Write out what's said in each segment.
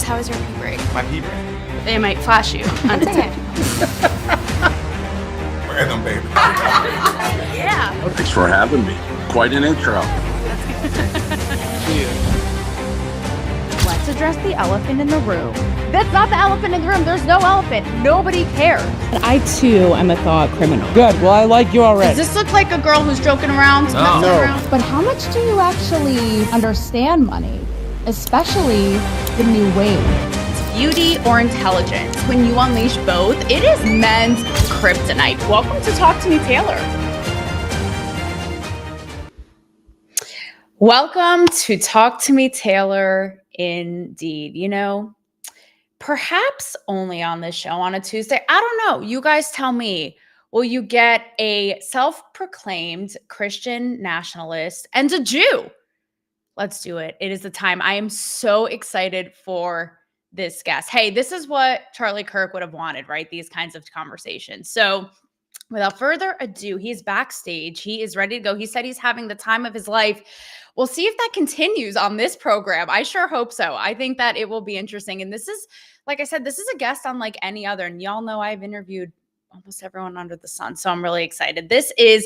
Thomas, how is your pee break? My pee break? They might flash you undetected. Random, baby. Yeah. Well, thanks for having me. Quite an intro. Let's address the elephant in the room. That's not the elephant in the room. There's no elephant. Nobody cares. I, too, am a thought criminal. Good. Well, I like you already. Does this look like a girl who's joking around? No. Around? But how much do you actually understand money? Especially the new wave. Beauty or intelligence? When you unleash both, it is men's kryptonite. Welcome to Talk to Me, Taylor. Welcome to Talk to Me, Taylor. Indeed. You know, perhaps only on this show on a Tuesday. I don't know. You guys tell me. Will you get a self-proclaimed Christian nationalist and a Jew? Let's do it. It is the time. I am so excited for this guest. Hey, this is what Charlie Kirk would have wanted, right? These kinds of conversations. So without further ado, he's backstage. He is ready to go. He said he's having the time of his life. We'll see if that continues on this program. I sure hope so. I think that it will be interesting. And this is, like I said, this is a guest unlike any other. And y'all know I've interviewed almost everyone under the sun. So I'm really excited. This is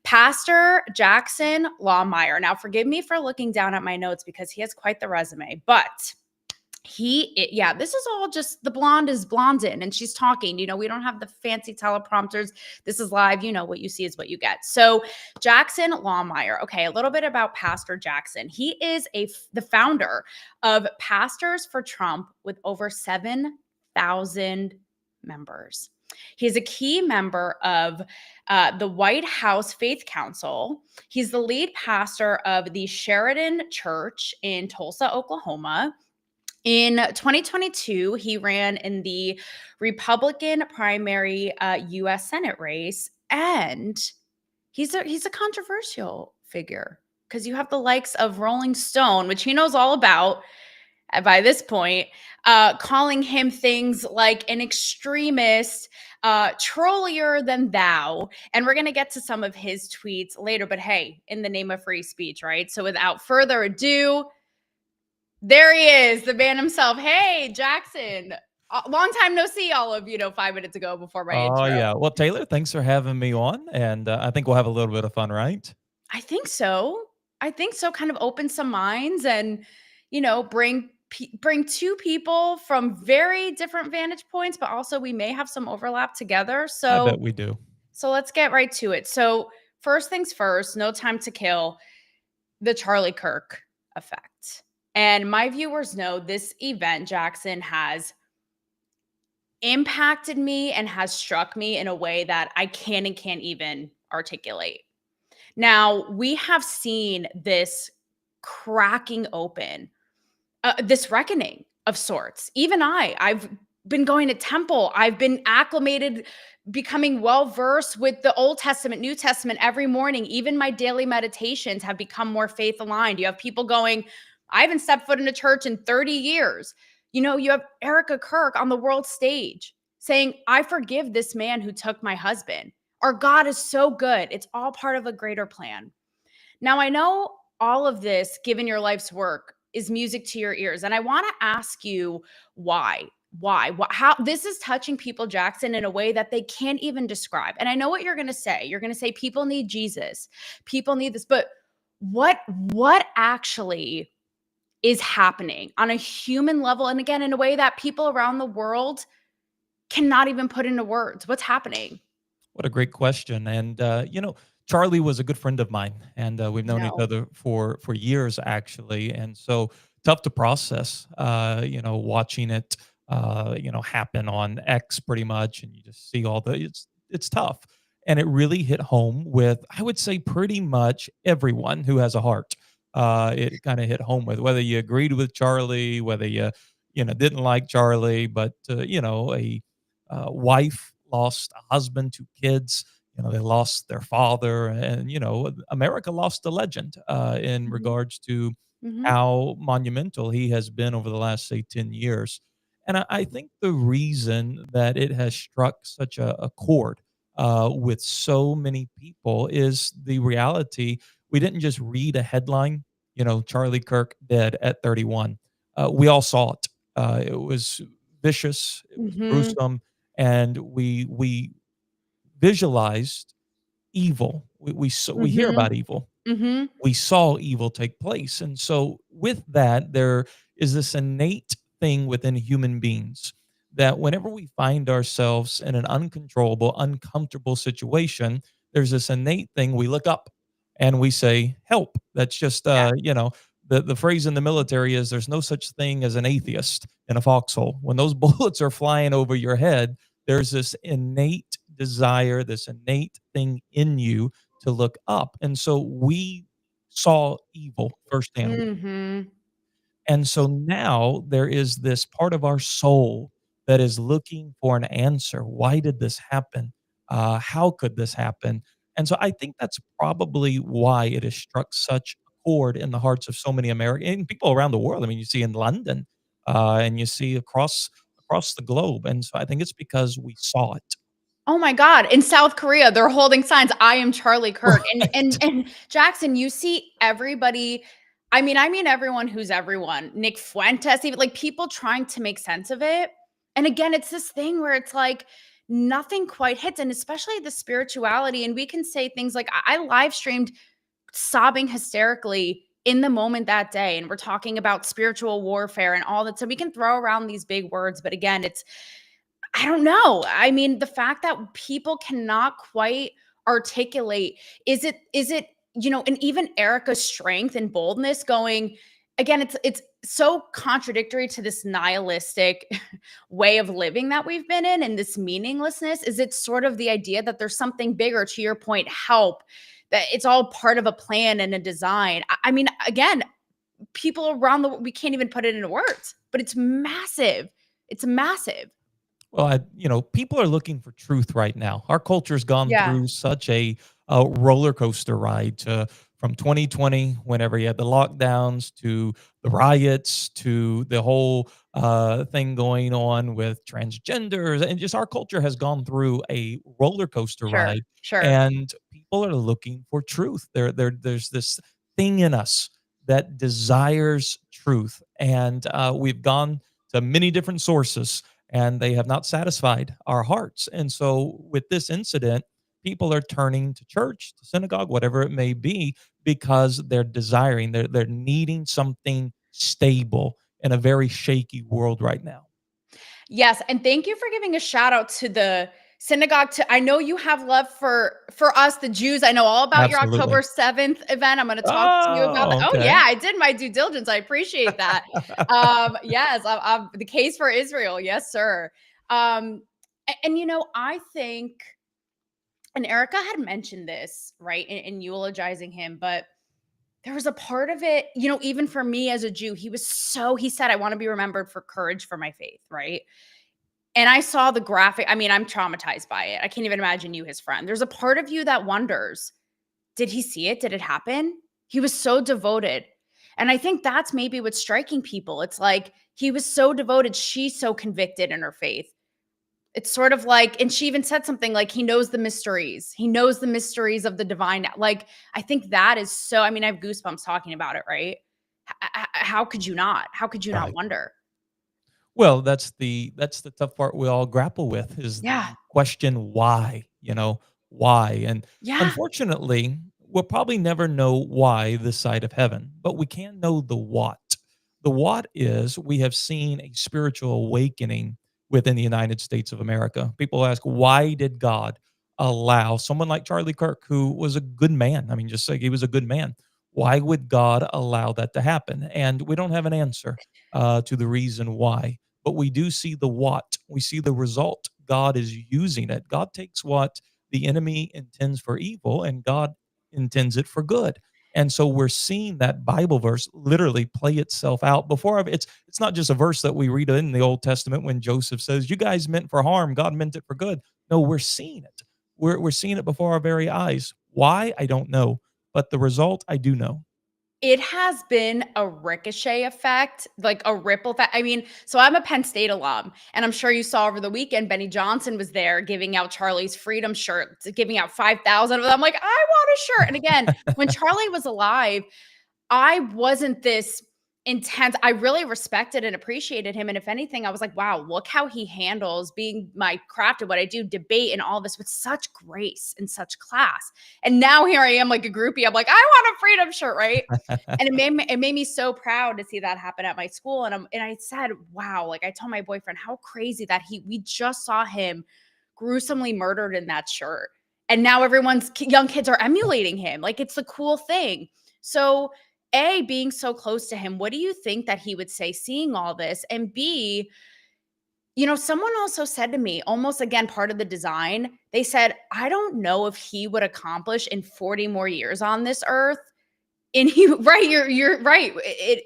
Pastor Jackson Lahmeyer. Now, forgive me for looking down at my notes because he has quite the resume, but this is all just the blonde is blondin and she's talking. You know, we don't have the fancy teleprompters. This is live. You know, what you see is what you get. So Jackson Lahmeyer. Okay, a little bit about Pastor Jackson. He is the founder of Pastors for Trump with over 7,000 members. He's a key member of the White House Faith Council. He's the lead pastor of the Sheridan Church in Tulsa, Oklahoma. In 2022, he ran in the Republican primary U.S. Senate race, and he's a controversial figure because you have the likes of Rolling Stone, which he knows all about by this point, calling him things like an extremist, trollier than thou. And we're going to get to some of his tweets later, but hey, in the name of free speech, right? So without further ado, there he is, the man himself. Hey, Jackson. Long time no see, all of 5 minutes ago before my intro. Oh, yeah. Well, Taylor, thanks for having me on. And I think we'll have a little bit of fun, right? I think so. Kind of open some minds and, bring two people from very different vantage points, but also we may have some overlap together. So I bet we do. So let's get right to it. So first things first, no time to kill, the Charlie Kirk effect. And my viewers know this event, Jackson, has impacted me and has struck me in a way that I can't even articulate. Now, we have seen this cracking open, this reckoning of sorts. Even I've been going to temple. I've been acclimated, becoming well-versed with the Old Testament, New Testament every morning. Even my daily meditations have become more faith-aligned. You have people going, I haven't stepped foot in a church in 30 years. You have Erica Kirk on the world stage saying, I forgive this man who took my husband. Our God is so good. It's all part of a greater plan. Now, I know all of this, given your life's work, is music to your ears. And I want to ask you why, how this is touching people, Jackson, in a way that they can't even describe. And I know what you're going to say. You're going to say people need Jesus. People need this. But what actually is happening on a human level? And again, in a way that people around the world cannot even put into words. What's happening? What a great question. And, Charlie was a good friend of mine, and we've known each other for years, actually. And so tough to process, watching it, happen on X pretty much. And you just see it's tough. And it really hit home with, I would say, pretty much everyone who has a heart. It kind of hit home with, whether you agreed with Charlie, whether you didn't like Charlie, but, a wife lost a husband, 2 kids. They lost their father, and, America lost a legend in regards to how monumental he has been over the last, say, 10 years. And I think the reason that it has struck such a chord with so many people is the reality. We didn't just read a headline, Charlie Kirk dead at 31. We all saw it. It was vicious, it was Mhm. gruesome, and we visualized evil. We hear Mhm. about evil, Mhm. we saw evil take place. And so, with that, there is this innate thing within human beings that whenever we find ourselves in an uncontrollable, uncomfortable situation, there's this innate thing we look up and we say, help. That's just, Yeah. the phrase in the military is there's no such thing as an atheist in a foxhole. When those bullets are flying over your head, there's this innate desire, this innate thing in you to look up. And so we saw evil firsthand. Mhm. And so now there is this part of our soul that is looking for an answer. Why did this happen? How could this happen? And so I think that's probably why it has struck such a chord in the hearts of so many American and people around the world. I mean, you see in London, and you see across the globe. And so I think it's because we saw it. Oh my god, in South Korea, they're holding signs, "I am Charlie Kirk," and Right. Jackson, you see everybody. I mean everyone who's everyone. Nick Fuentes, even, like, people trying to make sense of it, and again, it's this thing where it's like, nothing quite hits, and especially the spirituality, and we can say things like, I live streamed sobbing hysterically in the moment that day, and we're talking about spiritual warfare and all that, so we can throw around these big words, but again, it's I don't know. I mean, the fact that people cannot quite articulate, is it, and even Erica's strength and boldness going again, it's so contradictory to this nihilistic way of living that we've been in and this meaninglessness. Is it sort of the idea that there's something bigger, to your point, help, that it's all part of a plan and a design? I mean, again, people around the we can't even put it into words, but it's massive. It's massive. Well, people are looking for truth right now. Our culture's gone Yeah. through such a roller coaster ride from 2020, whenever you had the lockdowns, to the riots, to the whole thing going on with transgenders, and just our culture has gone through a roller coaster Sure, ride. sure. And people are looking for truth. There's this thing in us that desires truth, and we've gone to many different sources and they have not satisfied our hearts. And so, with this incident, people are turning to church, to synagogue, whatever it may be, because they're needing something stable in a very shaky world right now. Yes, and thank you for giving a shout out to the synagogue. To I know you have love for us, the Jews. I know all about your Absolutely. October 7th event. I'm gonna talk to you about that. Oh, Oh, okay. yeah, I did my due diligence. I appreciate that. Yes, I'm the case for Israel. Yes, sir. And I think, and Erica had mentioned this, right, in eulogizing him, but there was a part of it, even for me as a Jew, he said, I want to be remembered for courage for my faith, right? And I saw the graphic. I mean, I'm traumatized by it. I can't even imagine you, his friend. There's a part of you that wonders, did he see it? Did it happen? He was so devoted. And I think that's maybe what's striking people. It's like he was so devoted. She's so convicted in her faith. It's sort of like, and she even said something like, he knows the mysteries. He knows the mysteries of the divine. Like, I think that is so, I mean, I have goosebumps talking about it, right? How could you not? How could you not Right. wonder? Well, that's the tough part we all grapple with is Yeah. the question why, why? And Yeah. unfortunately, we'll probably never know why this side of heaven, but we can know the what. The what is we have seen a spiritual awakening within the United States of America. People ask, why did God allow someone like Charlie Kirk, who was a good man? I mean, just like he was a good man. Why would God allow that to happen? And we don't have an answer to the reason why, but we do see the what. We see the result. God is using it. God takes what the enemy intends for evil and God intends it for good. And so we're seeing that Bible verse literally play itself out before it's not just a verse that we read in the Old Testament when Joseph says, "You guys meant for harm, God meant it for good." No, we're seeing it. We're seeing it before our very eyes. Why? I don't know, but the result I do know. It has been a ricochet effect, like a ripple effect. I mean, so I'm a Penn State alum, and I'm sure you saw over the weekend, Benny Johnson was there giving out Charlie's Freedom shirts, giving out 5,000 of them. I'm like, I want a shirt. And again, when Charlie was alive, I wasn't this intense. I really respected and appreciated him, and if anything, I was like, "Wow, look how he handles being my craft and what I do, debate and all this with such grace and such class." And now here I am like a groupie. I'm like, "I want a freedom shirt," right? And it made me so proud to see that happen at my school, and I said, "Wow," like I told my boyfriend, "How crazy that we just saw him gruesomely murdered in that shirt." And now everyone's young kids are emulating him. Like it's the cool thing. So a, being so close to him, what do you think that he would say seeing all this? And B, someone also said to me, almost again, part of the design, they said, I don't know if he would accomplish in 40 more years on this earth. And he, right, you're right.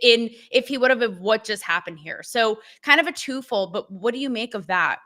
In if he would have what just happened here. So kind of a twofold, but what do you make of that?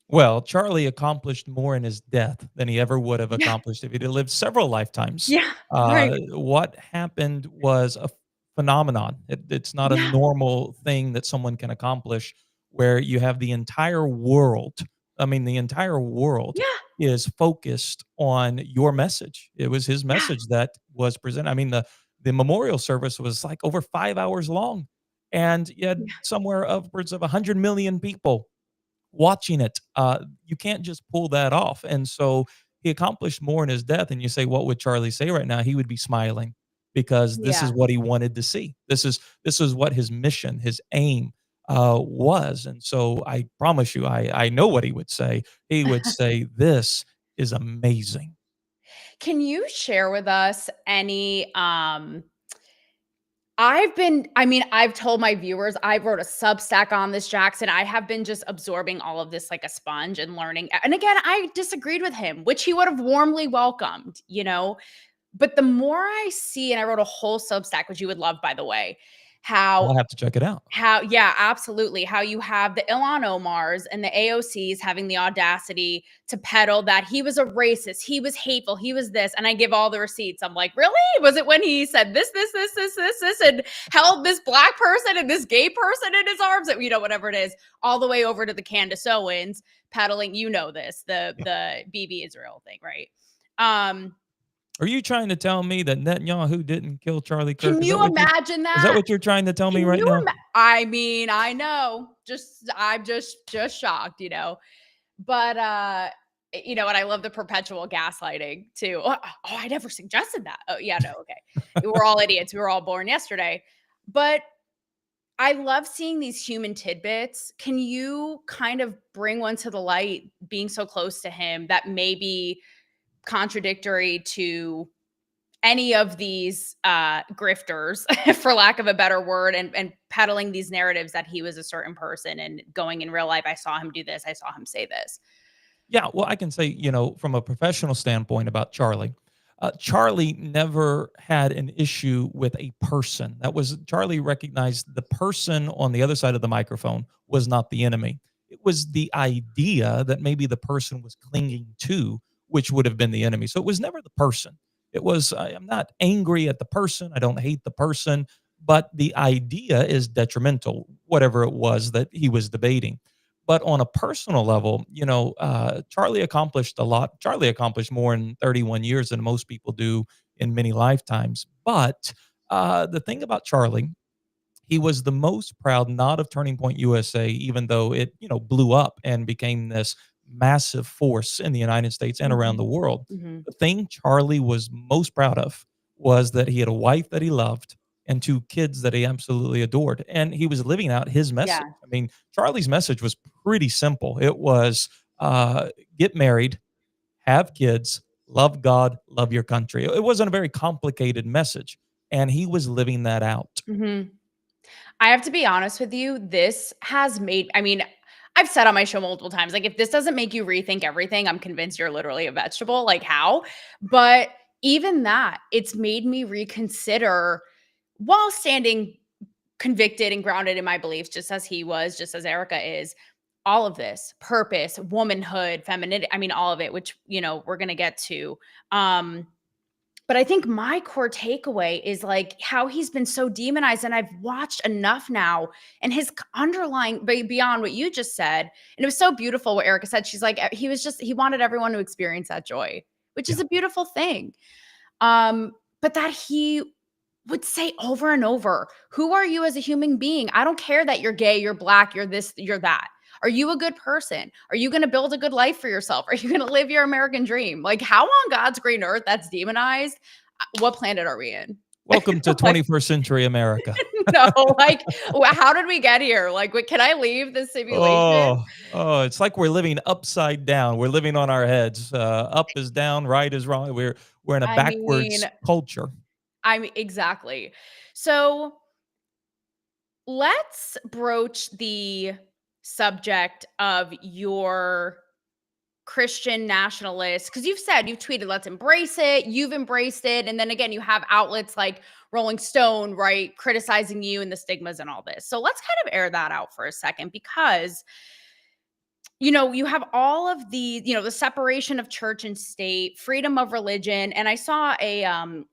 Well, Charlie accomplished more in his death than he ever would have Yeah. accomplished if he'd have lived several lifetimes. Yeah. Right. What happened was a phenomenon. It's not a Yeah. normal thing that someone can accomplish where you have the entire world. I mean, the entire world Yeah. is focused on your message. It was his Yeah. message that was presented. I mean, the memorial service was like over 5 hours long, and you had Yeah. somewhere upwards of 100 million people watching it. You can't just pull that off. And so he accomplished more in his death. And you say, what would Charlie say right now? He would be smiling because this is Yeah. what he wanted to see. This is what his mission, his aim was. And so I promise you, I know what he would say. He would say, "This is amazing." Can you share with us any I've told my viewers, I wrote a Substack on this, Jackson. I have been just absorbing all of this like a sponge and learning. And again, I disagreed with him, which he would have warmly welcomed. But the more I see, and I wrote a whole Substack, which you would love, by the way, how I'll have to check it out. yeah, absolutely. How you have the Ilhan Omars and the AOCs having the audacity to peddle that he was a racist, he was hateful, he was this, and I give all the receipts. I'm like, really? Was it when he said this, and held this black person and this gay person in his arms, and whatever it is, all the way over to the Candace Owens peddling, the BB Israel thing, right? Are you trying to tell me that Netanyahu didn't kill Charlie Kirk? Can you imagine Is that that? what you're trying to tell me Can right you now? I mean, I know. I'm just shocked. But and I love the perpetual gaslighting too. Oh, I never suggested that. Oh, yeah, no, okay. We're all idiots. We were all born yesterday. But I love seeing these human tidbits. Can you kind of bring one to the light, being so close to him, that may be contradictory to any of these grifters, for lack of a better word, and peddling these narratives that he was a certain person and going in real life, I saw him do this, I saw him say this. Yeah, well, I can say, from a professional standpoint about Charlie, Charlie never had an issue with a person. Charlie recognized the person on the other side of the microphone was not the enemy. It was the idea that maybe the person was clinging to, which would have been the enemy. So it was never the person. It was, I'm not angry at the person. I don't hate the person, but the idea is detrimental, whatever it was that he was debating. But on a personal level, Charlie accomplished a lot. Charlie accomplished more in 31 years than most people do in many lifetimes. But the thing about Charlie, he was the most proud not of Turning Point USA, even though it, blew up and became this massive force in the United States and around the Mhm. world. Mhm. The thing Charlie was most proud of was that he had a wife that he loved and two kids that he absolutely adored. And he was living out his Yeah. message. I mean, Charlie's message was pretty simple. It was get married, have kids, love God, love your country. It wasn't a very complicated message. And he was living that out. Mhm. I have to be honest with you, this has I've said on my show multiple times, like, if this doesn't make you rethink everything, I'm convinced you're literally a vegetable, like, how? But even that, it's made me reconsider, while standing convicted and grounded in my beliefs, just as he was, just as Erica is, all of this purpose, womanhood, femininity, all of it, which, we're going to get to. But I think my core takeaway is like how he's been so demonized, and I've watched enough now, and his underlying beyond what you just said. And it was so beautiful what Erica said. She's like, he wanted everyone to experience that joy, which Yeah. is a beautiful thing. But that he would say over and over, who are you as a human being? I don't care that you're gay, you're black, you're this, you're that. Are you a good person? Are you going to build a good life for yourself? Are you going to live your American dream? Like, how on God's green earth that's demonized? What planet are we in? Welcome to Like, 21st century America. no, like, how did we get here? Like, can I leave the simulation? Oh, it's like we're living upside down. We're living on our heads. Up is down, right is wrong. We're in a I mean, backwards culture. exactly. So let's broach the subject of your Christian nationalist, because you've tweeted, let's embrace it. You've embraced it. And then again, you have outlets like Rolling Stone, right, criticizing you and the stigmas and all this. So let's kind of air that out for a second, because you have all of the separation of church and state, freedom of religion. And I saw a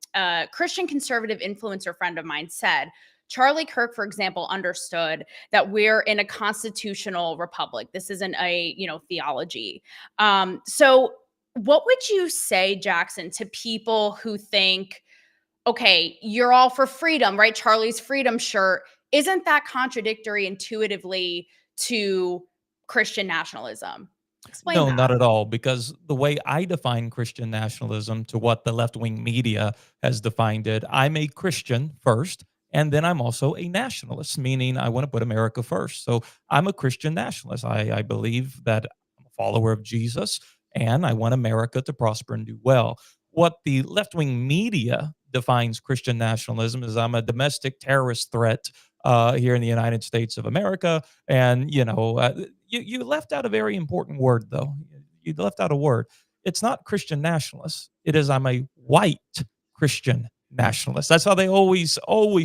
Christian conservative influencer friend of mine said, Charlie Kirk, for example, understood that we're in a constitutional republic. This isn't a, theology. So what would you say, Jackson, to people who think, okay, you're all for freedom, right? Charlie's freedom shirt. Isn't that contradictory intuitively to Christian nationalism? Explain No, that. not at all, because the way I define Christian nationalism to what the left-wing media has defined it, I'm a Christian first, and then I'm also a nationalist, meaning I want to put America first. So I'm a Christian nationalist. I believe that I'm a follower of Jesus, and I want America to prosper and do well. What the left-wing media defines Christian nationalism is I'm a domestic terrorist threat here in the United States of America, and you left out a very important word, though. You left out a word. It's not Christian nationalist. It is I'm a white Christian nationalist. That's how they always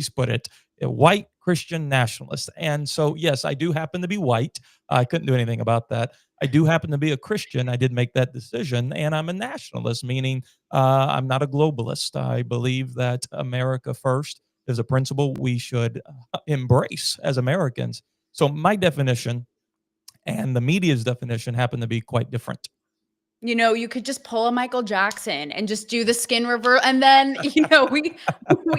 put it. A white Christian nationalist. And so, yes, I do happen to be white. I couldn't do anything about that. I do happen to be a Christian. I did make that decision, and I'm a nationalist, meaning I'm not a globalist. I believe that America first is a principle we should embrace as Americans. So my definition and the media's definition happen to be quite different. You could just pull a Michael Jackson and just do the skin revert, and then we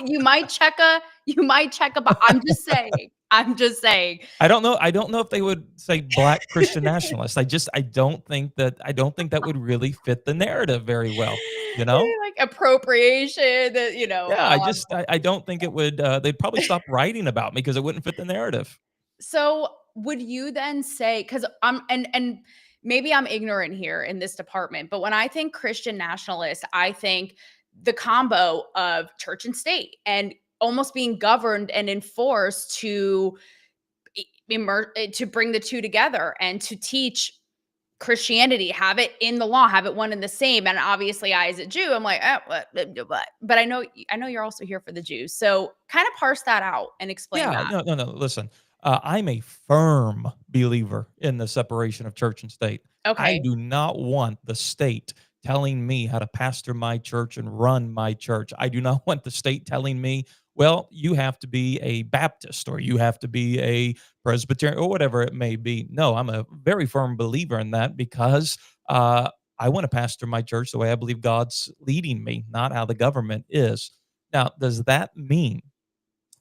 you might check a I'm just saying. I'm just saying. I don't know if they would say black Christian nationalist. I don't think that would really fit the narrative very well, you know? Like appropriation, Yeah, I don't think it would they'd probably stop writing about me because it wouldn't fit the narrative. So would you then say, because I'm and maybe I'm ignorant here in this department, but when I think Christian nationalist, I think the combo of church and state and almost being governed and enforced to to bring the two together and to teach Christianity, have it in the law, have it one and the same. And obviously, I as a Jew, I'm like, but I know you're also here for the Jews. So kind of parse that out and explain Yeah, that. no, no, no. Listen, I'm a firm believer in the separation of church and state. I Okay. do not want the state telling me how to pastor my church and run my church. I do not want the state telling me, well, you have to be a Baptist or you have to be a Presbyterian or whatever it may be. No, I'm a very firm believer in that because I want to pastor my church the way I believe God's leading me, not how the government is. Now, does that mean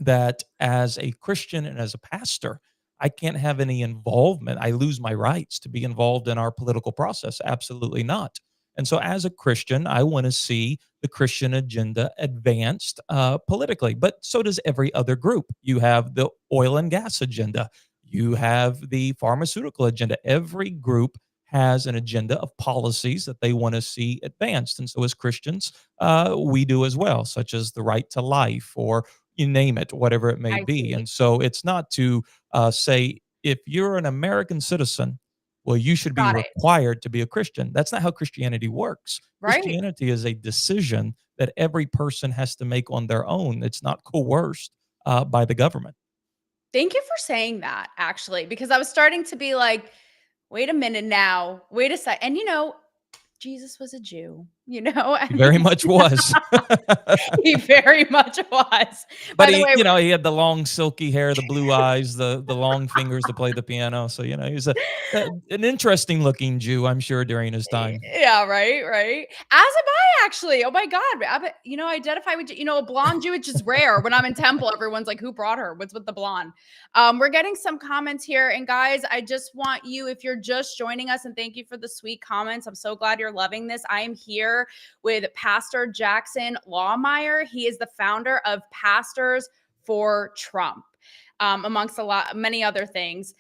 that as a Christian and as a pastor, I can't have any involvement? I lose my rights to be involved in our political process? Absolutely not. And so, as a Christian, I want to see the Christian agenda advanced politically, but so does every other group. You have the oil and gas agenda, you have the pharmaceutical agenda. Every group has an agenda of policies that they want to see advanced. And so, as Christians, we do as well, such as the right to life or you name it, whatever it may I be. see. And so it's not to say, if you're an American citizen, well, you should be Got it. required to be a Christian. That's not how Christianity works. Right. Christianity is a decision that every person has to make on their own. It's not coerced by the government. Thank you for saying that, actually, because I was starting to be like, wait a minute now, wait a sec. And Jesus was a Jew. you know? I He very mean, much was. he very much was. But By the he, way, he had the long silky hair, the blue eyes, the long fingers to play the piano. So, he was an interesting looking Jew, I'm sure, during his time. yeah, right, right. As am I actually. Oh my God. Identify with, a blonde Jew, which is rare. When I'm in temple, everyone's like, who brought her? What's with the blonde? We're getting some comments here. And guys, I just want you, if you're just joining us, and thank you for the sweet comments. I'm so glad you're loving this. I am here with Pastor Jackson Lahmeyer. He is the founder of Pastors for Trump, amongst many other things.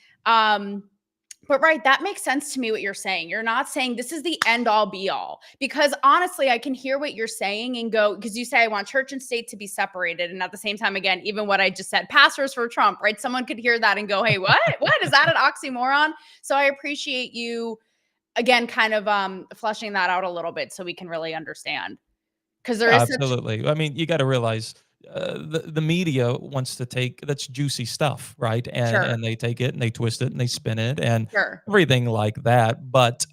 But right, that makes sense to me what you're saying. You're not saying this is the end all be all, because honestly, I can hear what you're saying and go, because you say I want church and state to be separated. And at the same time, again, even what I just said, pastors for Trump, right? Someone could hear that and go, hey, what? What is that, an oxymoron? So I appreciate you, again, kind of fleshing that out a little bit so we can really understand. Because there is such, Absolutely. I mean, you got to realize the media wants to take that's juicy stuff, right? And sure, they take it and they twist it and they spin it and sure, everything like that. But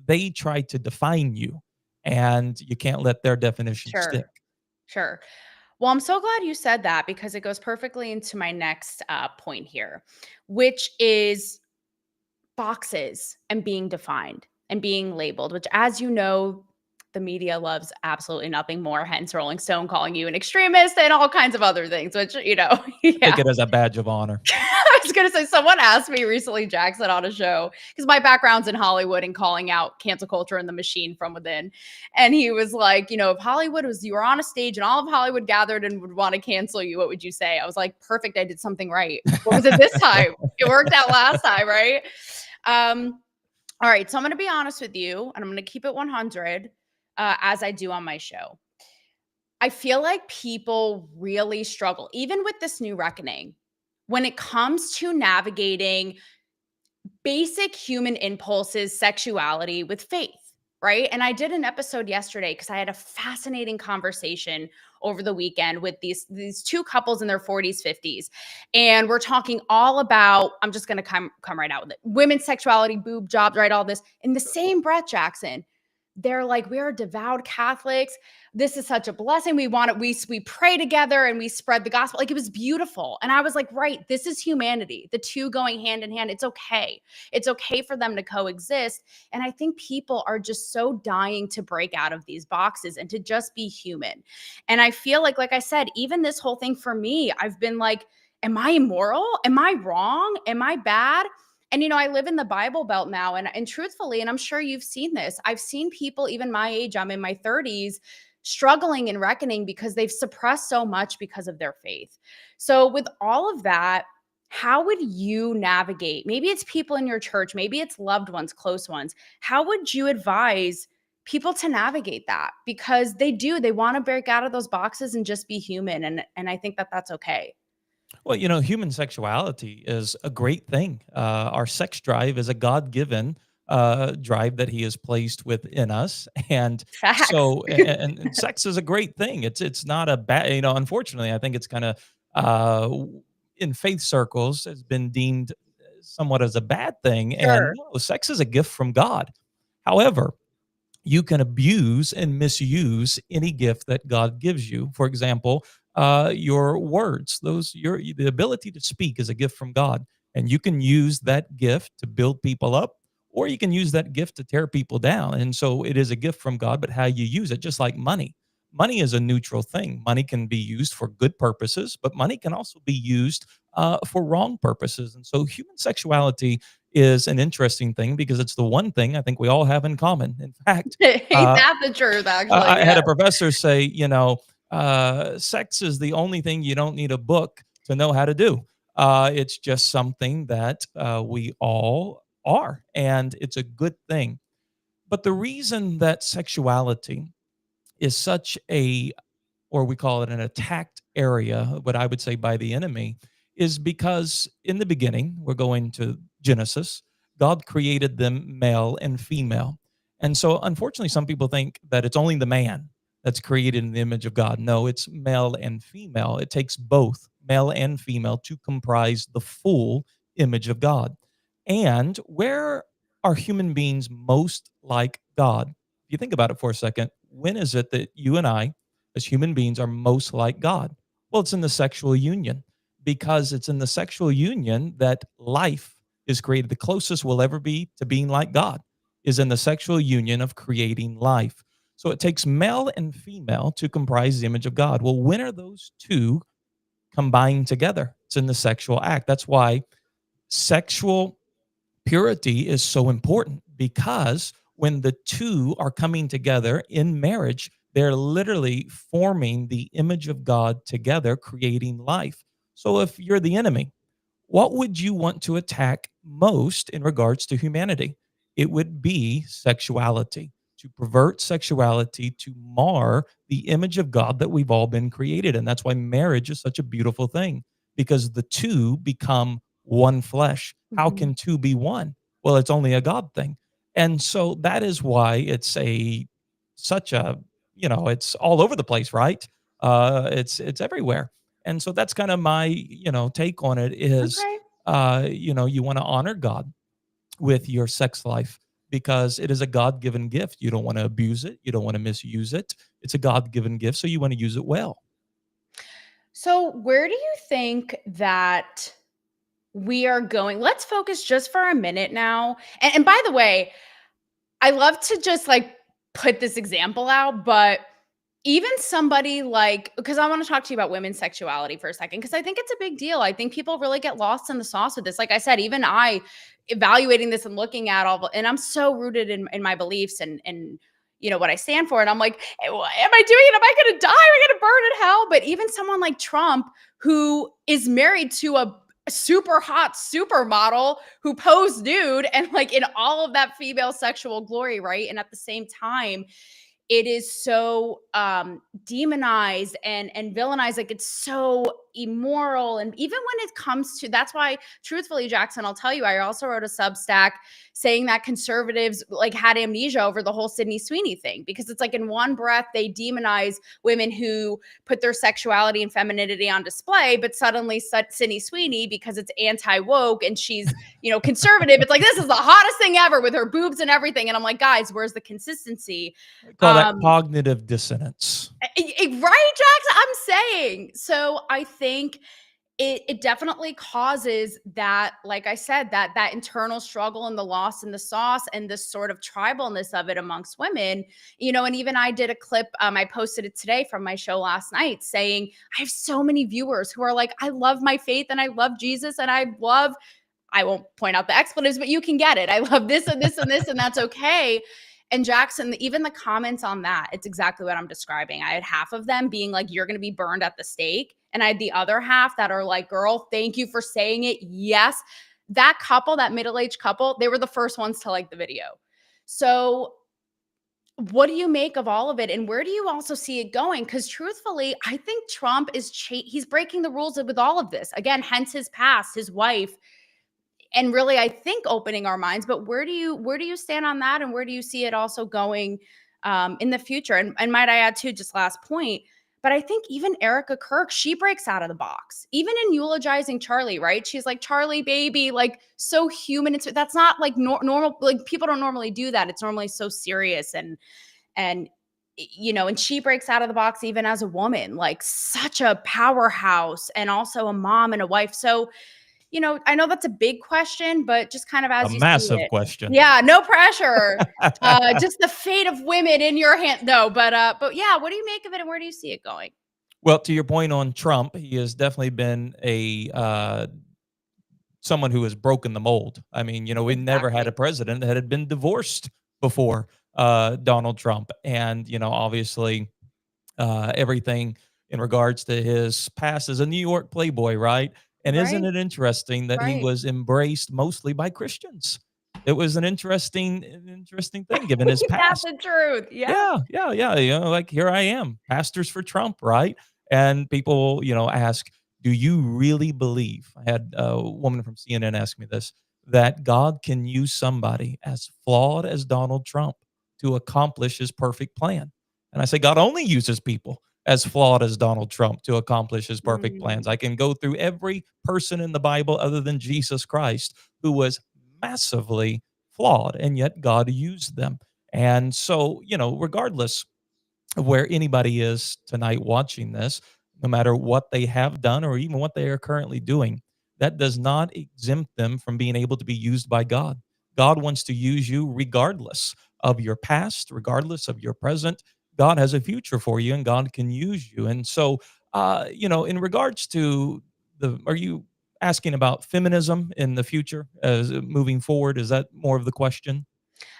they try to define you, and you can't let their definition stick. sure, sure. Well, I'm so glad you said that, because it goes perfectly into my next point here, which is boxes and being defined and being labeled, which, as you know, the media loves absolutely nothing more, hence Rolling Stone calling you an extremist and all kinds of other things, which, Take yeah. it as a badge of honor. I was going to say, someone asked me recently, Jackson, on a show, because my background's in Hollywood and calling out cancel culture and the machine from within. And he was like, if Hollywood was, you were on a stage and all of Hollywood gathered and would want to cancel you, what would you say? I was like, perfect. I did something right. What was it this time? It worked out last time, right? All right. So I'm going to be honest with you, and I'm going to keep it 100, as I do on my show. I feel like people really struggle, even with this new reckoning, when it comes to navigating basic human impulses, sexuality with faith, right? And I did an episode yesterday because I had a fascinating conversation over the weekend with these two couples in their 40s, 50s. And we're talking all about, I'm just going to come right out with it, women's sexuality, boob jobs, right? All this in the same breath, Jackson. They're like, we're devout Catholics. This is such a blessing. We want it. We pray together and we spread the gospel. Like, it was beautiful. And I was like, right, this is humanity. The two going hand in hand. It's okay. It's okay for them to coexist. And I think people are just so dying to break out of these boxes and to just be human. And I feel like I said, even this whole thing for me, I've been like, am I immoral? Am I wrong? Am I bad? And, I live in the Bible Belt now. And truthfully, and I'm sure you've seen this, I've seen people, even my age, I'm in my 30s, struggling and reckoning because they've suppressed so much because of their faith. So with all of that, how would you navigate? Maybe it's people in your church, maybe it's loved ones, close ones. How would you advise people to navigate that? Because they want to break out of those boxes and just be human. And I think that that's okay. Well, human sexuality is a great thing. Our sex drive is a God-given drive that He has placed within us, and Facts. so and sex is a great thing. It's not a bad. Unfortunately, I think it's kind of in faith circles has been deemed somewhat as a bad thing, and Sure. no, sex is a gift from God. However, you can abuse and misuse any gift that God gives you. For example, your words, the ability to speak is a gift from God, and you can use that gift to build people up, or you can use that gift to tear people down. And so it is a gift from God, but how you use it, just like money. Money is a neutral thing. Money can be used for good purposes, but money can also be used for wrong purposes. And so human sexuality is an interesting thing because it's the one thing I think we all have in common. In fact, Ain't uh, that the truth, actually? I had Yeah. a professor say, sex is the only thing you don't need a book to know how to do. It's just something that we all are, and it's a good thing. But the reason that sexuality is such a, or we call it an attacked area, what I would say by the enemy, is because in the beginning, we're going to Genesis, God created them male and female. And so, unfortunately, some people think that it's only the man that's created in the image of God. No, it's male and female. It takes both male and female to comprise the full image of God. And where are human beings most like God? if you think about it for a second, when is it that you and I, as human beings, are most like God? Well, it's in the sexual union, because it's in the sexual union that life is created. The closest we'll ever be to being like God is in the sexual union of creating life. So it takes male and female to comprise the image of God. Well, when are those two combined together? It's in the sexual act. That's why sexual purity is so important, because when the two are coming together in marriage, they're literally forming the image of God together, creating life. So if you're the enemy, what would you want to attack most in regards to humanity? It would be sexuality, to pervert sexuality, to mar the image of God that we've all been created. And that's why marriage is such a beautiful thing, because the two become one flesh. How Mhm. can two be one? Well, it's only a God thing. And so that is why it's such a, it's all over the place, right? It's everywhere. And so that's kind of my, take on it is, Okay. you want to honor God with your sex life, because it is a God-given gift. You don't want to abuse it. You don't want to misuse it. It's a God-given gift, so you want to use it well. So, where do you think that we are going? Let's focus just for a minute now. And by the way, I love to just like put this example out, but even somebody like, because I want to talk to you about women's sexuality for a second, because I think it's a big deal. I think people really get lost in the sauce with this. Like I said, even I evaluating this and looking at and I'm so rooted in my beliefs and what I stand for. And I'm like, am I doing it? Am I going to die? Am I going to burn in hell? But even someone like Trump, who is married to a super hot supermodel who posed nude and like in all of that female sexual glory, right? And at the same time, it is so demonized and villainized. Like it's so immoral. And even when it comes to, that's why truthfully, Jackson, I'll tell you, I also wrote a Substack saying that conservatives like had amnesia over the whole Sydney Sweeney thing, because it's like in one breath, they demonize women who put their sexuality and femininity on display, but suddenly Sydney Sweeney, because it's anti-woke and she's, conservative, it's like, this is the hottest thing ever with her boobs and everything. And I'm like, guys, where's the consistency? I call that cognitive dissonance. Right, Jackson? I'm saying. So I think it definitely causes that, like I said, that internal struggle and the loss in the sauce and this sort of tribalness of it amongst women, and even I did a clip, I posted it today from my show last night saying, I have so many viewers who are like, I love my faith and I love Jesus and I won't point out the expletives, but you can get it. I love this and this and this, and that's okay. And Jackson, even the comments on that, it's exactly what I'm describing. I had half of them being like, you're going to be burned at the stake. And I had the other half that are like, girl, thank you for saying it. Yes. That couple, that middle-aged couple, they were the first ones to like the video. So what do you make of all of it? And where do you also see it going? Because truthfully, I think Trump he's breaking the rules with all of this. Again, hence his past, his wife, and really, I think opening our minds. But where do you stand on that, and where do you see it also going in the future? And might I add too, just last point. But I think even Erica Kirk, she breaks out of the box, even in eulogizing Charlie. Right? She's like, Charlie, baby, like so human. That's not like normal. Like people don't normally do that. It's normally so serious and and she breaks out of the box even as a woman, like such a powerhouse and also a mom and a wife. So I know that's a big question, but just kind of A as you see massive it. question. Yeah, no pressure. Just the fate of women in your hand. No, but yeah, what do you make of it and where do you see it going? Well, to your point on Trump, he has definitely been someone who has broken the mold. I mean, we never had Exactly. a president that had been divorced before Donald Trump, and obviously everything in regards to his past as a New York Playboy, right? And isn't Right, it interesting that he right. was embraced mostly by Christians? It was an interesting thing given his That's past. the truth. Yeah. Yeah, yeah, yeah. Like here I am, pastors for Trump, right? And people, ask, do you really believe? I had a woman from CNN ask me this, that God can use somebody as flawed as Donald Trump to accomplish his perfect plan. And I say, God only uses people as flawed as Donald Trump to accomplish his perfect plans. Mm. I can go through every person in the Bible other than Jesus Christ who was massively flawed, and yet God used them. And so, regardless of where anybody is tonight watching this, no matter what they have done or even what they are currently doing, that does not exempt them from being able to be used by God. God wants to use you regardless of your past, regardless of your present. God has a future for you and God can use you. And so, in regards to are you asking about feminism in the future as moving forward? Is that more of the question?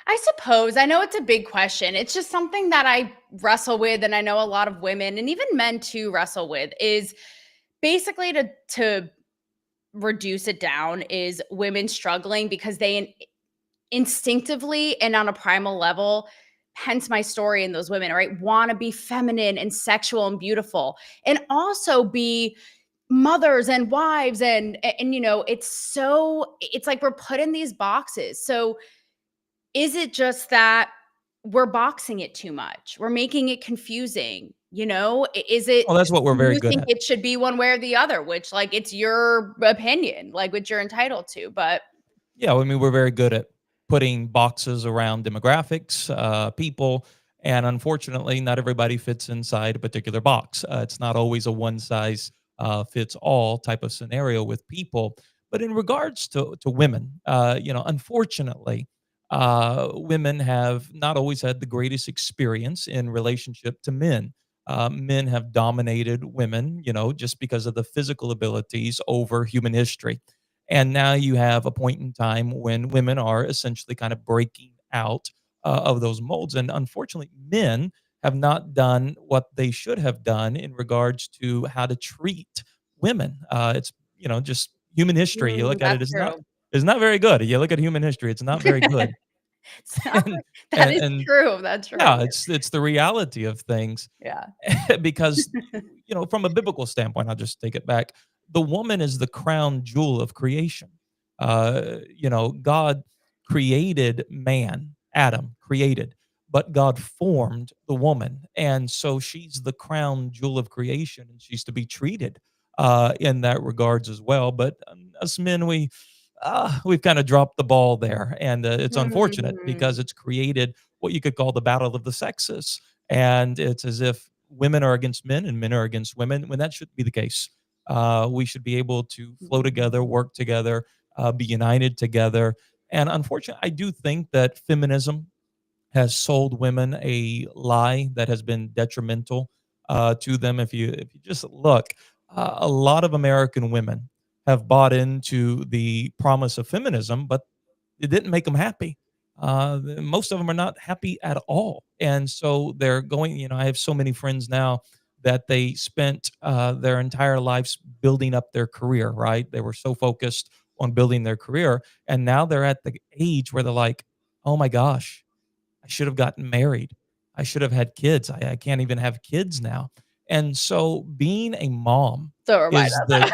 I suppose. I know it's a big question. It's just something that I wrestle with, and I know a lot of women and even men too wrestle with, is basically to reduce it down is women struggling because they instinctively and on a primal level, hence my story in those women, right, want to be feminine and sexual and beautiful and also be mothers and wives and it's like we're put in these boxes. So is it just that we're boxing it too much? We're making it confusing, Is it Well, that's what we're do very you good think at. it should be one way or the other, which, like, it's your opinion, like, which you're entitled to, but Yeah, I mean, we're very good at putting boxes around demographics, people, and unfortunately, not everybody fits inside a particular box. It's not always a one size fits all type of scenario with people. But in regards to women, unfortunately, women have not always had the greatest experience in relationship to men. Men have dominated women, just because of the physical abilities over human history. And now you have a point in time when women are essentially kind of breaking out of those molds. And unfortunately, men have not done what they should have done in regards to how to treat women. It's, just human history. You look at it, that's true. it's not very good. You look at human history, it's not very good. It's not and, that is and true, that's yeah, true. it's the reality of things. Yeah. Because from a biblical standpoint, I'll just take it back. The woman is the crown jewel of creation. God created man, Adam created, but God formed the woman, and so she's the crown jewel of creation, and she's to be treated in that regards as well. But us men, we've kind of dropped the ball there, and it's unfortunate Mhm. because it's created what you could call the battle of the sexes, and it's as if women are against men and men are against women when that shouldn't be the case. We should be able to flow together, work together, be united together. And unfortunately, I do think that feminism has sold women a lie that has been detrimental to them. If you just look, a lot of American women have bought into the promise of feminism, but it didn't make them happy. Most of them are not happy at all, and so they're going. I have so many friends now that they spent their entire lives building up their career. Right, they were so focused on building their career, and now they're at the age where they're like, "Oh my gosh, I should have gotten married. I should have had kids. I can't even have kids now." And so being a mom So remind is us. the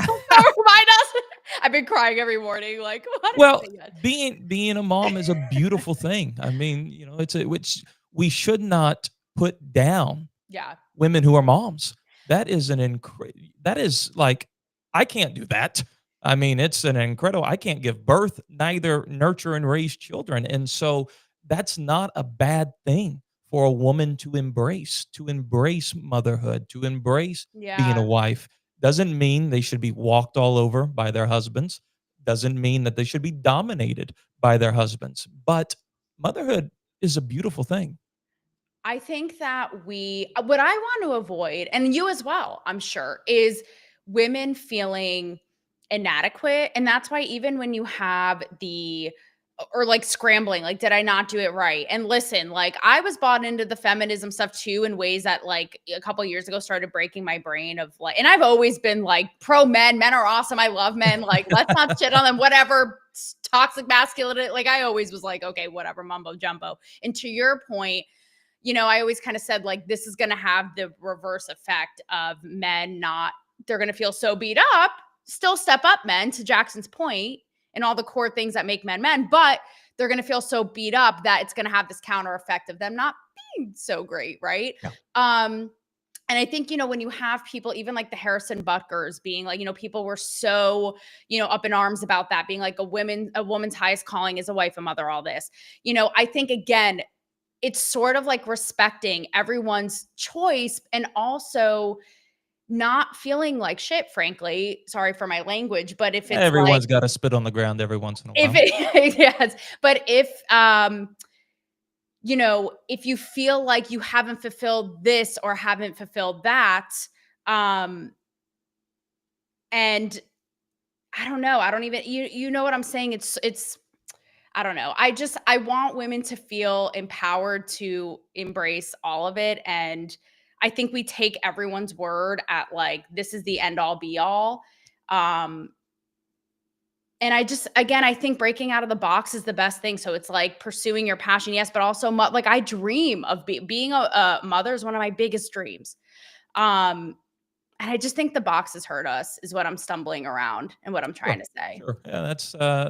So remind us. I've been crying every morning, like, what is well, it again? being a mom is a beautiful thing. I mean, it's a which we should not put down Yeah. women who are moms. That is like I can't do that. I mean, it's an incredible I can't give birth, neither nurture and raise children. And so that's not a bad thing for a woman to embrace motherhood, to embrace being a Yeah. wife. Doesn't mean they should be walked all over by their husbands. Doesn't mean that they should be dominated by their husbands. But motherhood is a beautiful thing. I think that what I want to avoid, and you as well, I'm sure, is women feeling inadequate. And that's why even when you have or like scrambling, like, did I not do it right? And listen, like, I was bought into the feminism stuff too in ways that, like, a couple years ago started breaking my brain of like, and I've always been like pro men. Men are awesome. I love men. Like, let's not shit on them, whatever toxic masculinity. Like, I always was like, okay, whatever, mumbo jumbo. And to your point, I always kind of said, like, this is going to have the reverse effect of men they're going to feel so beat up, still step up men, to Jackson's point, and all the core things that make men men, but they're going to feel so beat up that it's going to have this counter effect of them not being so great. Right. Yeah. And I think, when you have people, even like the Harrison Butkers being like, people were so, up in arms about that, being like a woman's highest calling is a wife, a mother, all this. I think again, it's sort of like respecting everyone's choice and also not feeling like shit, frankly. Sorry for my language, but if it's like, Everyone's got to spit on the ground every once in a if while. it, yes, but if you feel like you haven't fulfilled this or haven't fulfilled that, and I don't know, I don't even, you know what I'm saying? It's, I don't know. I want women to feel empowered to embrace all of it. And I think we take everyone's word at like, this is the end all be all. Um, and I think breaking out of the box is the best thing. So it's like pursuing your passion, yes, but also like I dream of being a mother is one of my biggest dreams. Um, and I just think the boxes hurt us is what I'm stumbling around and what I'm trying Sure, to say. sure. Yeah,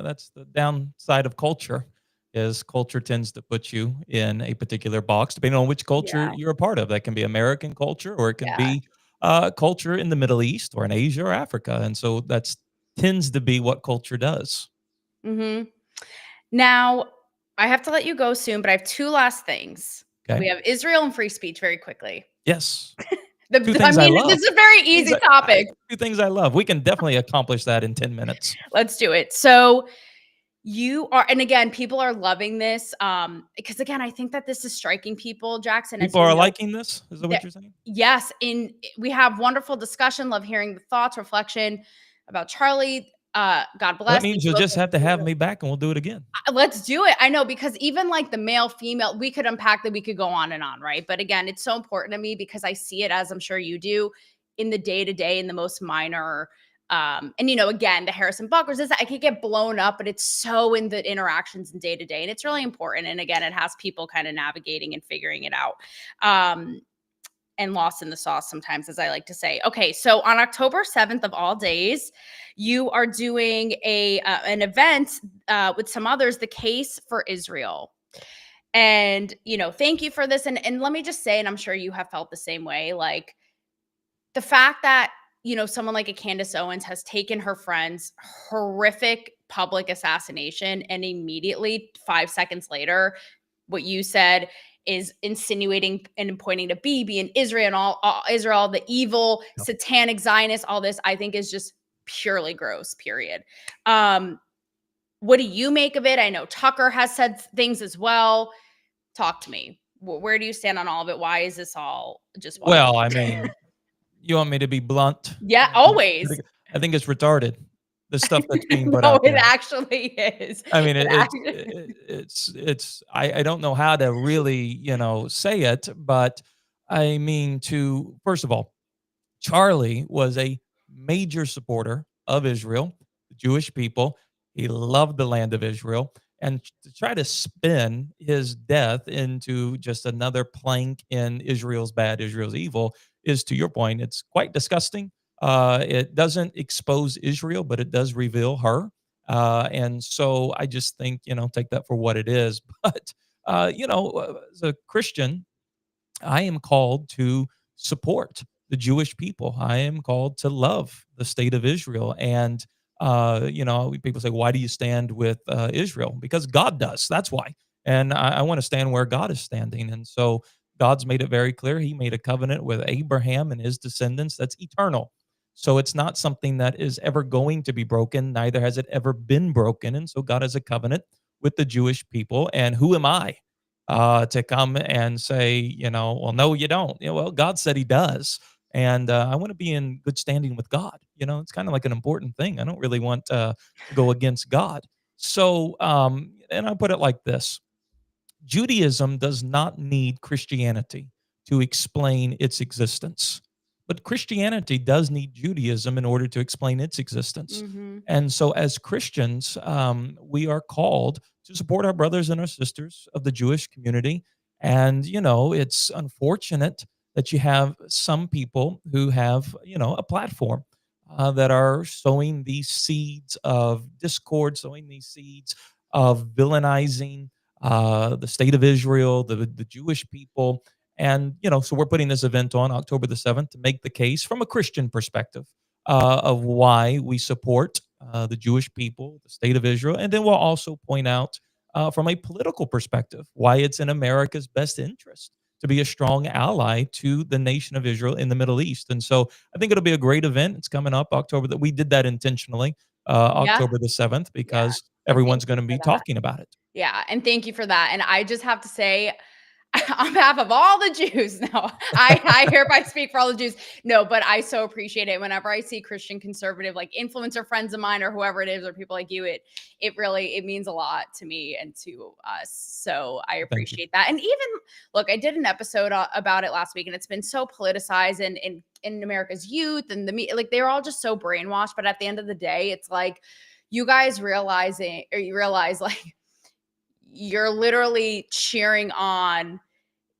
that's the downside of culture, is culture tends to put you in a particular box, depending on which culture Yeah. you're a part of. That can be American culture, or it can Yeah. be culture in the Middle East or in Asia or Africa, and so that's tends to be what culture does. Hmm. Now, I have to let you go soon, but I have 2 last things. Okay. We have Israel and free speech very quickly. Yes. Two I things I mean, love. this is a very Things easy I topic. 2 things I love. We can definitely accomplish that in 10 minutes. Let's do it. So, you are and again, people are loving this, because again, I think that this is striking people, Jackson, as People you are know, liking this? Is that that what you're saying? yes, we have wonderful discussion, love hearing the thoughts, reflection about Charlie. God Well, that bless. means you'll just have to have me back and we'll do it again. Let's do it. I know, because even like the male, female, we could unpack that. We could go on and on, right? But again, it's so important to me because I see it, as I'm sure you do, in the day to day, in the most minor. And again, the Harrison Buckers, I could get blown up, but it's so in the interactions and day to day, and it's really important. And again, it has people kind of navigating and figuring it out. And lost in the sauce sometimes, as I like to say. Okay, so on October 7th of all days, you are doing an event with some others, the case for Israel. And thank you for this. And let me just say, and I'm sure you have felt the same way, like the fact that someone like a Candace Owens has taken her friend's horrific public assassination and immediately 5 seconds later, what you said is insinuating and pointing to Bibi and Israel and all Israel, the evil Yep. satanic Zionist, all this, I think is just purely gross, period. What do you make of it? I know Tucker has said things as well. Talk to me. Where do you stand on all of it? Why is this all just wild? Well, I mean, you want me to be blunt? Yeah, always. I think it's retarded, the stuff that's being put No, out it there. actually is. I mean, It it's I don't know how to really, say it, but I mean, to first of all, Charlie was a major supporter of Israel, the Jewish people. He loved the land of Israel. And to try to spin his death into just another plank in Israel's bad, Israel's evil, is, to your point, it's quite disgusting. It doesn't expose Israel, but it does reveal her. And so I just think, take that for what it is. But, as a Christian, I am called to support the Jewish people. I am called to love the state of Israel. And, people say, why do you stand with Israel? Because God does. That's why. And I want to stand where God is standing. And so God's made it very clear. He made a covenant with Abraham and his descendants that's eternal. So it's not something that is ever going to be broken, neither has it ever been broken. And so God has a covenant with the Jewish people. And who am I to come and say, well, no, you don't. Well, God said he does. And I want to be in good standing with God. It's kind of like an important thing. I don't really want to go against God. So, and I put it like this: Judaism does not need Christianity to explain its existence, but Christianity does need Judaism in order to explain its existence. Mm-hmm. And so, as Christians, we are called to support our brothers and our sisters of the Jewish community. And, it's unfortunate that you have some people who have, a platform that are sowing these seeds of discord, sowing these seeds of villainizing the state of Israel, the Jewish people. And, so we're putting this event on October the 7th to make the case from a Christian perspective of why we support the Jewish people, the state of Israel. And then we'll also point out from a political perspective why it's in America's best interest to be a strong ally to the nation of Israel in the Middle East. And so I think it'll be a great event. It's coming up October that we did that intentionally, Yeah. October the 7th, Yeah. because And thank everyone's going you to for be that. talking about it. Yeah, and thank you for that. And I just have to say, on behalf of all the Jews, no, I hereby speak for all the Jews. No, but I so appreciate it. Whenever I see Christian conservative, like influencer friends of mine or whoever it is, or people like you, it really it means a lot to me and to us. So I Thank you. appreciate that. And even look, I did an episode about it last week, and it's been so politicized and in America's youth and like they're all just so brainwashed. But at the end of the day, it's like you guys you realize like you're literally cheering on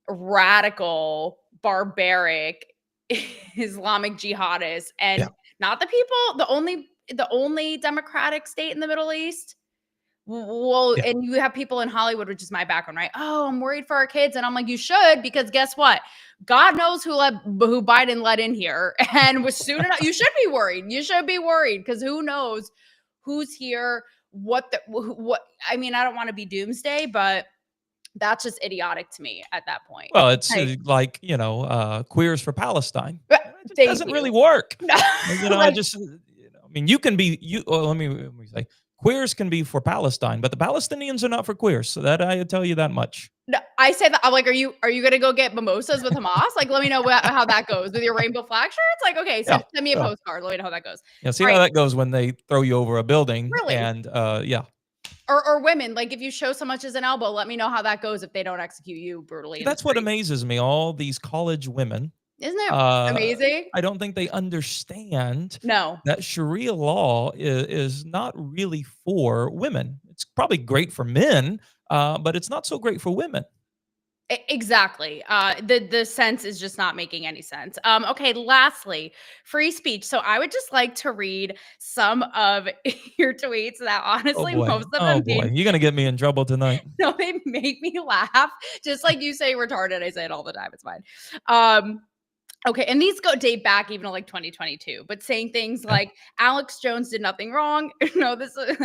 radical, barbaric Islamic jihadists Yeah. and not the people, the only democratic state in the Middle East. Well, Yeah. and you have people in Hollywood, which is my background, right? Oh, I'm worried for our kids. And I'm like, you should, because guess what? God knows who Biden let in here. And was soon enough, you should be worried. You should be worried because who knows who's here, what I mean, I don't want to be doomsday, but that's just idiotic to me at that point. Well, it's Like, queers for Palestine. but It just thank doesn't you. really work. No, I like, just, I mean, you can be, let me say, queers can be for Palestine, but the Palestinians are not for queers. So that I tell you that much. no, I say that I'm like, are you gonna go get mimosas with Hamas? Like, let me know how that goes with your rainbow flag shirts. Like, okay, Yeah. send me a Yeah. postcard. Let me know how that goes. Yeah. See All how right. that goes when they throw you over a building. Really? And yeah. Or women, like if you show so much as an elbow, let me know how that goes if they don't execute you brutally. In the That's what street. amazes me. All these college women, Isn't it uh, amazing? I don't think they understand No. that Sharia law is not really for women. It's probably great for men, but it's not so great for women. Exactly. The sense is just not making any sense. Okay, lastly, free speech. So I would just like to read some of your tweets that Oh honestly boy. most of Oh them boy. made You're gonna get me in trouble tonight. no, they make me laugh. Just like you say retarded, I say it all the time. It's fine. Um, Okay, and these date back even to like 2022, but saying things Yeah. like Alex Jones did nothing wrong. No, this is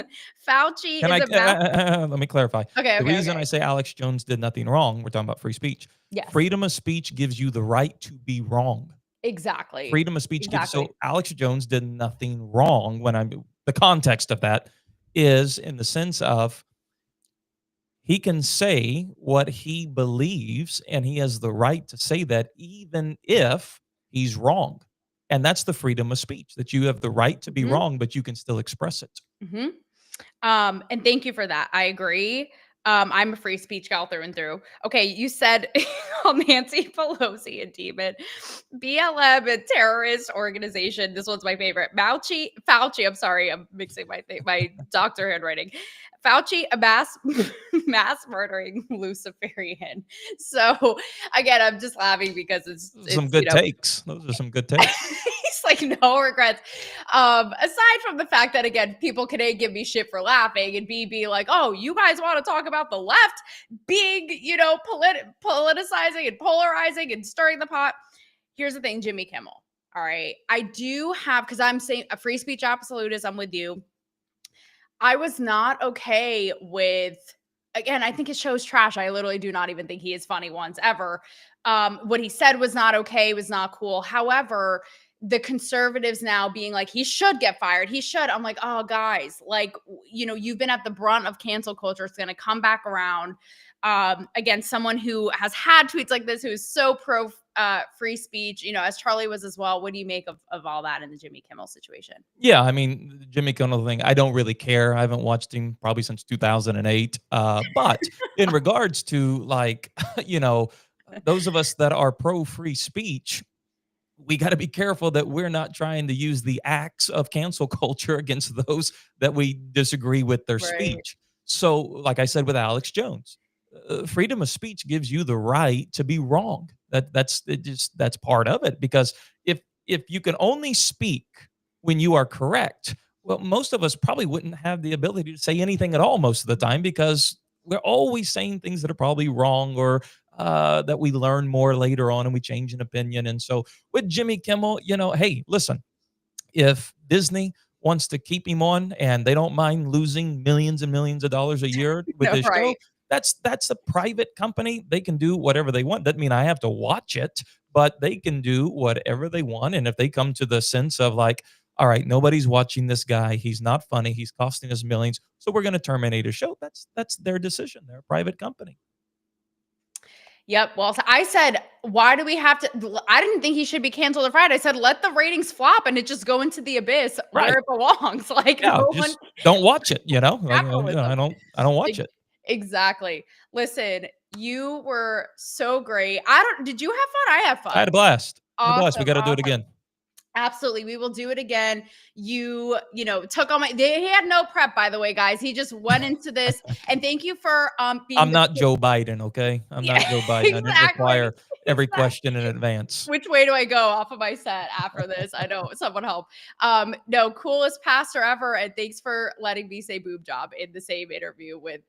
Fauci Can is I a math. let me clarify. Okay, The okay, reason okay. I say Alex Jones did nothing wrong, we're talking about free speech. Yes, Freedom of speech gives you the right to be wrong. exactly. Freedom of speech gives Exactly. so Alex Jones did nothing wrong when I'm the context of that is in the sense of he can say what he believes and he has the right to say that even if he's wrong. And that's the freedom of speech that you have the right to be Mhm, wrong, but you can still express it. mhm. And thank you for that. I agree. I'm a free speech gal through and through. Okay, you said Nancy Pelosi a demon, BLM a terrorist organization. This one's my favorite. Fauci. I'm sorry, I'm mixing my doctor handwriting. Fauci, a mass murdering Luciferian. So again, I'm just laughing because Those are it's some good takes. Those are some good takes. He's like, no regrets. Aside from the fact that again, people can A, give me shit for laughing, and B, be like, oh, you guys want to talk about the left being, politicizing and polarizing and stirring the pot. Here's the thing, Jimmy Kimmel. All right. I do have, because I'm saying a free speech absolutist, I'm with you. I was not okay with, again, I think his show's trash. I literally do not even think he is funny once ever. What he said was not okay, was not cool. However, the conservatives now being like, he should get fired. He should. I'm like, oh, guys, like, you've been at the brunt of cancel culture. It's going to come back around. Again, someone who has had tweets like this, who is so pro free speech, as Charlie was as well. What do you make of all that in the Jimmy Kimmel situation? Yeah, I mean, the Jimmy Kimmel thing, I don't really care. I haven't watched him probably since 2008. But in regards to like, those of us that are pro free speech, we got to be careful that we're not trying to use the acts of cancel culture against those that we disagree with their Right. speech. So, like I said with Alex Jones, freedom of speech gives you the right to be wrong. That's part of it because if you can only speak when you are correct, well, most of us probably wouldn't have the ability to say anything at all most of the time because we're always saying things that are probably wrong or that we learn more later on and we change an opinion. And so with Jimmy Kimmel, hey, listen, if Disney wants to keep him on and they don't mind losing millions and millions of dollars a year with this show, Right. that's a private company. They can do whatever they want. Doesn't mean I have to watch it, but they can do whatever they want. And if they come to the sense of like, all right, nobody's watching this guy, he's not funny, he's costing us millions, so we're going to terminate his show, that's their decision. They're a private company. Yep. Well, so I said, why do we have to? I didn't think he should be canceled or fired. I said, let the ratings flop and it just go into the abyss Right. where it belongs. Like, Yeah, no just one. don't watch it. Like, Capitalism. I don't watch it. Exactly. Listen, you were so great. Did you have fun? I had fun. I had a blast. Awesome, We got to do it awesome. again. Absolutely. We will do it again. You took all he had no prep, by the way, guys. He just went into this. And thank you for being I'm not Joe Biden, okay? I'm not Joe Biden. I didn't require every question in advance. Which way do I go off of my set after this? I know, someone help. No, coolest pastor ever. And thanks for letting me say boob job in the same interview with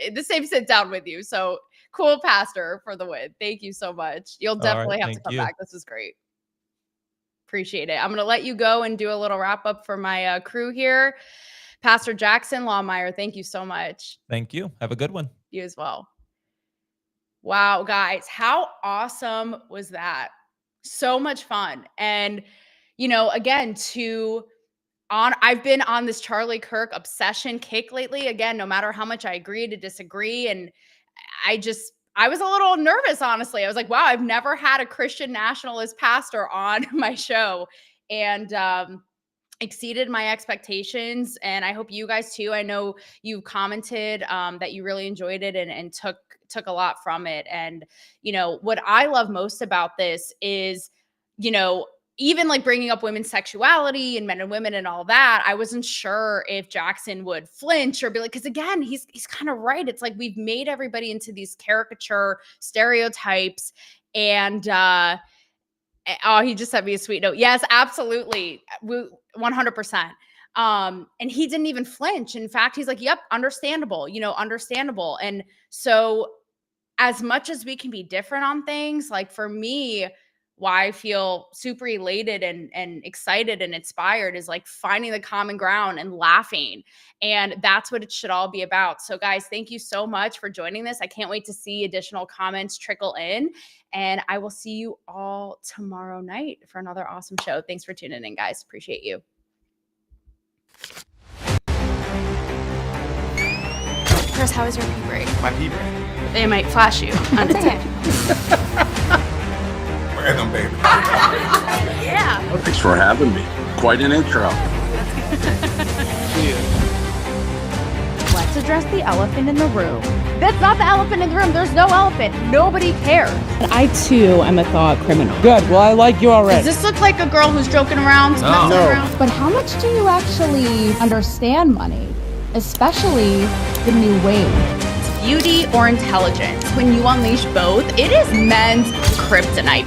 in the same sit down with you. So cool pastor for the win. Thank you so much. You'll definitely have to come back. This is great. Appreciate it. I'm going to let you go and do a little wrap up for my crew here. Pastor Jackson Lahmeyer, thank you so much. Thank you. Have a good one. You as well. Wow, guys, how awesome was that? So much fun. And, again, I've been on this Charlie Kirk obsession kick lately. Again, no matter how much I agree to disagree. And I was a little nervous, honestly. I was like, wow, I've never had a Christian nationalist pastor on my show, and exceeded my expectations. And I hope you guys too. I know you commented that you really enjoyed it and took a lot from it. And, what I love most about this is, even like bringing up women's sexuality and men and women and all that, I wasn't sure if Jackson would flinch or be like, because again, he's kind of right. It's like we've made everybody into these caricature stereotypes. And he just sent me a sweet note. Yes, absolutely. 100%. And he didn't even flinch. In fact, he's like, yep, understandable, understandable. And so as much as we can be different on things, like for me, why I feel super elated and excited and inspired is like finding the common ground and laughing. And that's what it should all be about. So guys, thank you so much for joining this. I can't wait to see additional comments trickle in, and I will see you all tomorrow night for another awesome show. Thanks for tuning in, guys. Appreciate you. Chris, how was your pee break? My pee break. They might flash you on the tape. Random, baby. Yeah. Well, thanks for having me. Quite an intro. Let's address the elephant in the room. That's not the elephant in the room. There's no elephant. Nobody cares. I too am a thought criminal. Good. Well, I like you already. Does this look like a girl who's joking around? No. Around? But how much do you actually understand money? Especially the new wave. Beauty or intelligence? When you unleash both, it is men's kryptonite.